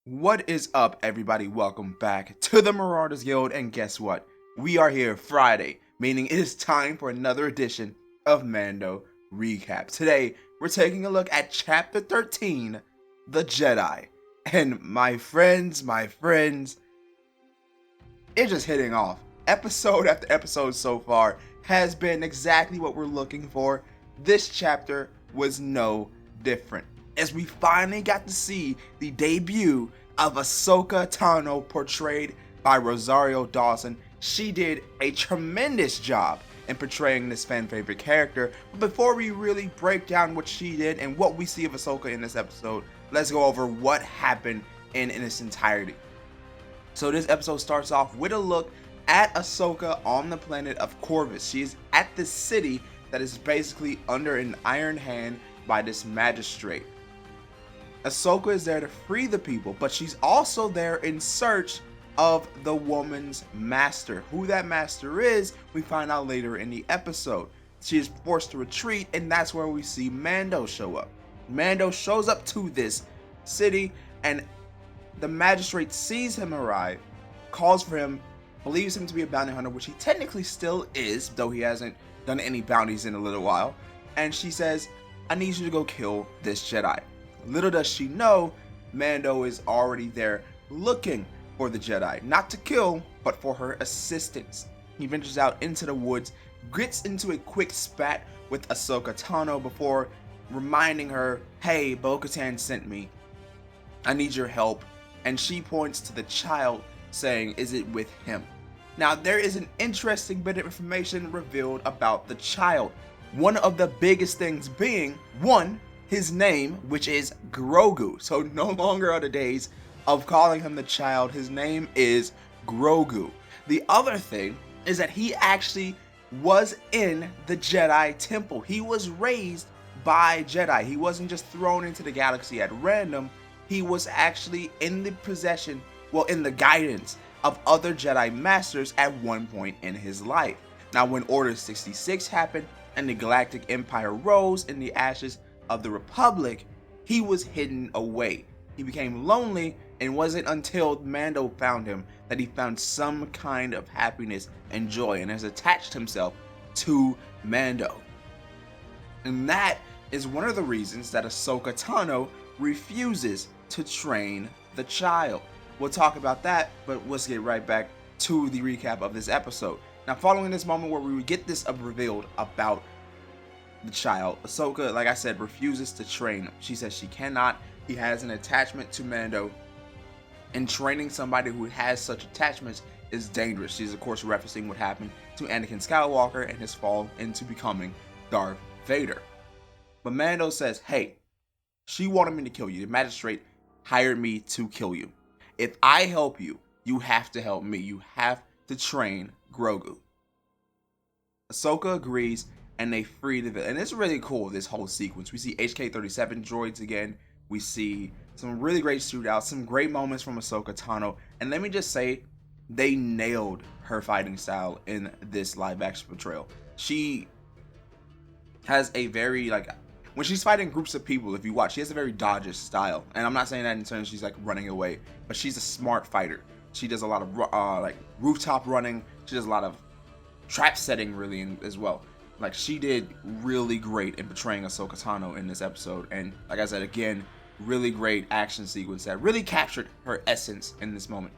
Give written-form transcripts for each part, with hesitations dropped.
What is up, everybody? Welcome back to the Marauders Guild, and guess what? We are here Friday, meaning it is time for another edition of Mando Recap. Today, we're taking a look at Chapter 13, The Jedi. And my friends, it's just hitting off. Episode after episode so far has been exactly what we're looking for. This chapter was no different, as we finally got to see the debut of Ahsoka Tano, portrayed by Rosario Dawson. She did a tremendous job in portraying this fan favorite character. But before we really break down what she did and what we see of Ahsoka in this episode, let's go over what happened in its entirety. So this episode starts off with a look at Ahsoka on the planet of Corvus. She is at this city that is basically under an iron hand by this magistrate. Ahsoka is there to free the people, but she's also there in search of the woman's master. Who that master is, we find out later in the episode. She is forced to retreat, and that's where we see Mando show up. Mando shows up to this city, and the magistrate sees him arrive, calls for him, believes him to be a bounty hunter, which he technically still is, though he hasn't done any bounties in a little while. And she says, I need you to go kill this Jedi. Little does she know, Mando is already there looking for the Jedi. Not to kill, but for her assistance. He ventures out into the woods, gets into a quick spat with Ahsoka Tano before reminding her, hey, Bo-Katan sent me. I need your help. And she points to the child, saying, is it with him? Now, there is an interesting bit of information revealed about the child. One of the biggest things being, one, his name, which is Grogu. So no longer are the days of calling him the child. His name is Grogu. The other thing is that he actually was in the Jedi Temple. He was raised by Jedi. He wasn't just thrown into the galaxy at random. He was actually in the possession, in the guidance of other Jedi Masters at one point in his life. Now, when Order 66 happened and the Galactic Empire rose in the ashes of the Republic, he was hidden away. He became lonely, and wasn't until Mando found him that he found some kind of happiness and joy, and has attached himself to Mando. And that is one of the reasons that Ahsoka Tano refuses to train the child. We'll talk about that, but let's get right back to the recap of this episode. Now, following this moment where we would get this revealed about the child, Ahsoka, like I said, refuses to train him. She says she cannot. He has an attachment to Mando, and training somebody who has such attachments is dangerous. She's of course referencing what happened to Anakin Skywalker and his fall into becoming Darth Vader. But Mando says, hey, she wanted me to kill you. The magistrate hired me to kill you. If I help you, you have to help me. You have to train Grogu. Ahsoka agrees, and they free the village. And it's really cool, this whole sequence. We see HK-37 droids again. We see some really great shootouts, some great moments from Ahsoka Tano. And let me just say, they nailed her fighting style in this live action portrayal. She has a very, when she's fighting groups of people, if you watch, she has a very dodgish style. And I'm not saying that in terms she's running away, but she's a smart fighter. She does a lot of rooftop running. She does a lot of trap setting really as well. She did really great in portraying Ahsoka Tano in this episode. And like I said, again, really great action sequence that really captured her essence in this moment.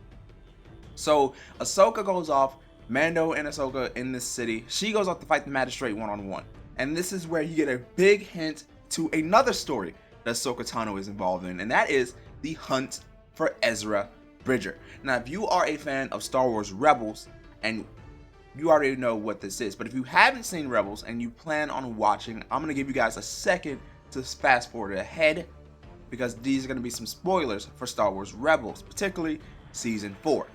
So Ahsoka goes off, Mando and Ahsoka in this city. She goes off to fight the magistrate one-on-one. And this is where you get a big hint to another story that Ahsoka Tano is involved in, and that is the hunt for Ezra Bridger. Now, if you are a fan of Star Wars Rebels, and you already know what this is, but if you haven't seen Rebels and you plan on watching, I'm going to give you guys a second to fast forward ahead, because these are going to be some spoilers for Star Wars Rebels, particularly Season 4.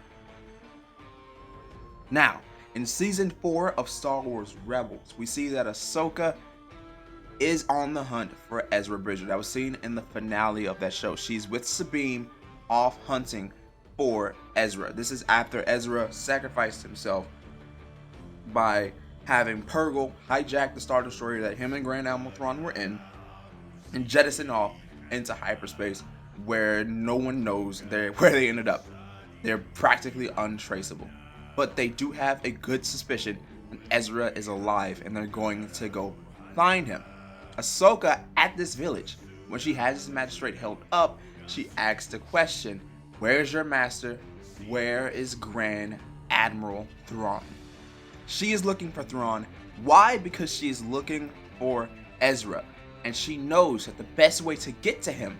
Now, in Season 4 of Star Wars Rebels, we see that Ahsoka is on the hunt for Ezra Bridger. That was seen in the finale of that show. She's with Sabine, off hunting for Ezra. This is after Ezra sacrificed himself by having Purrgil hijack the Star Destroyer that him and Grand Admiral Thrawn were in and jettison off into hyperspace where no one knows where they ended up. They're practically untraceable. But they do have a good suspicion that Ezra is alive and they're going to go find him. Ahsoka at this village, when she has this magistrate held up, she asks the question, where's your master? Where is Grand Admiral Thrawn? She is looking for Thrawn. Why? Because she is looking for Ezra. And she knows that the best way to get to him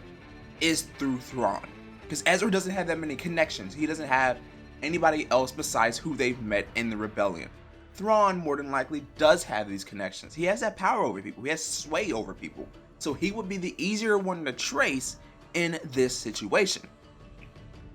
is through Thrawn. Because Ezra doesn't have that many connections. He doesn't have anybody else besides who they've met in the rebellion. Thrawn more than likely does have these connections. He has that power over people. He has sway over people. So he would be the easier one to trace in this situation.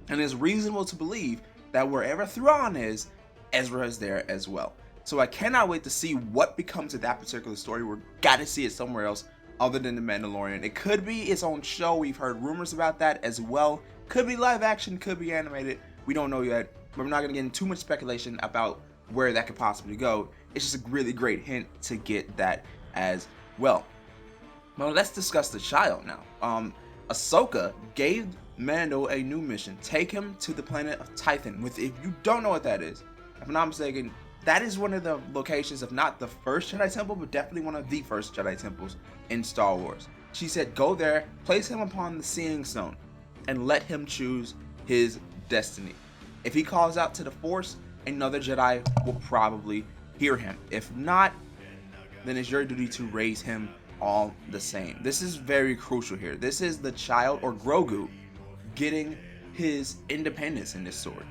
And it's reasonable to believe that wherever Thrawn is, Ezra is there as well. So I cannot wait to see what becomes of that particular story. We're gotta see it somewhere else other than The Mandalorian. It could be its own show. We've heard rumors about that as well. Could be live action, could be animated. We don't know yet. But we're not gonna get into too much speculation about where that could possibly go. It's just a really great hint to get that as well. Well, let's discuss the child now. Ahsoka gave Mando a new mission. Take him to the planet of Tython. If you don't know what that is, if I'm not mistaken, that is one of the locations of not the first Jedi Temple, but definitely one of the first Jedi Temples in Star Wars. She said, go there, place him upon the Seeing Stone, and let him choose his destiny. If he calls out to the Force, another Jedi will probably hear him. If not, then it's your duty to raise him all the same. This is very crucial here. This is the child, or Grogu, getting his independence in this story.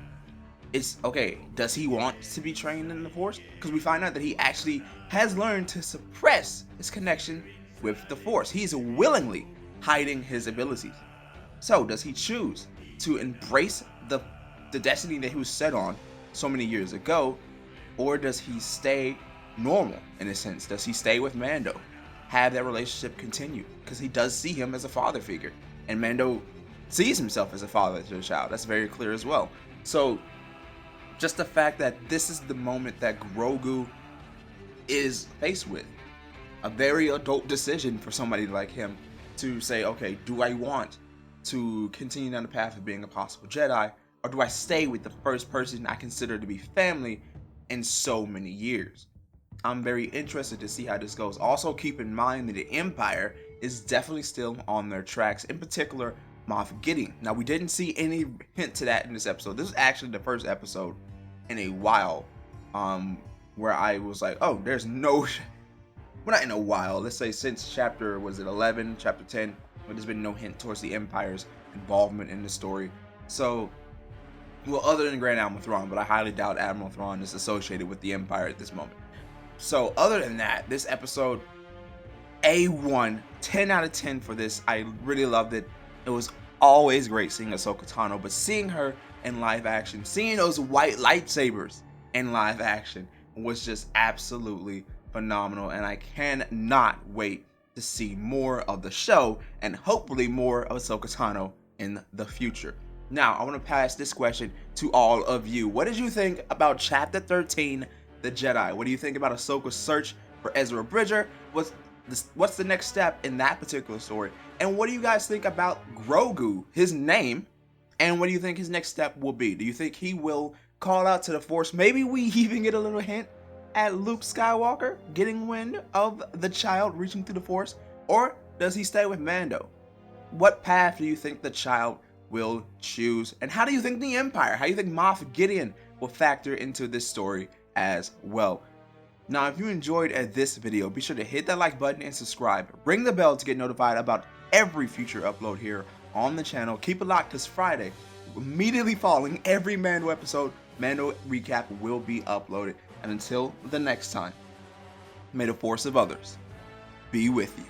It's okay, does he want to be trained in the Force? Because we find out that he actually has learned to suppress his connection with the Force. He's willingly hiding his abilities. So does he choose to embrace the destiny that he was set on so many years ago, or does he stay normal in a sense? Does he stay with Mando, have that relationship continue? Because he does see him as a father figure, and Mando sees himself as a father to the child. That's very clear as well. So just the fact that this is the moment that Grogu is faced with a very adult decision for somebody like him to say, okay, do I want to continue down the path of being a possible Jedi, or do I stay with the first person I consider to be family in so many years? I'm very interested to see how this goes. Also, keep in mind that the Empire is definitely still on their tracks, in particular Moff Gideon. Now, we didn't see any hint to that in this episode. This is actually the first episode in a while where I was like, oh, there's no, well, not in a while, let's say since chapter, was it 11, chapter 10, but there's been no hint towards the Empire's involvement in the story. So, well, other than Grand Admiral Thrawn, but I highly doubt Admiral Thrawn is associated with the Empire at this moment. So, other than that, this episode, A1, 10 out of 10 for this. I really loved it. It was always great seeing Ahsoka Tano, but seeing her in live action, seeing those white lightsabers in live action was just absolutely phenomenal, and I cannot wait to see more of the show and hopefully more of Ahsoka Tano in the future. Now, I want to pass this question to all of you. What did you think about Chapter 13, The Jedi? What do you think about Ahsoka's search for Ezra Bridger? What's the next step in that particular story? And what do you guys think about Grogu, his name? And what do you think his next step will be? Do you think he will call out to the Force? Maybe we even get a little hint at Luke Skywalker getting wind of the child reaching through the Force? Or does he stay with Mando? What path do you think the child will choose? And how do you think the Empire, how do you think Moff Gideon will factor into this story as well? Now, if you enjoyed this video, be sure to hit that like button and subscribe. Ring the bell to get notified about every future upload here on the channel. Keep it locked, because Friday, immediately following every Mando episode, Mando recap will be uploaded. And until the next time, may the force of others be with you.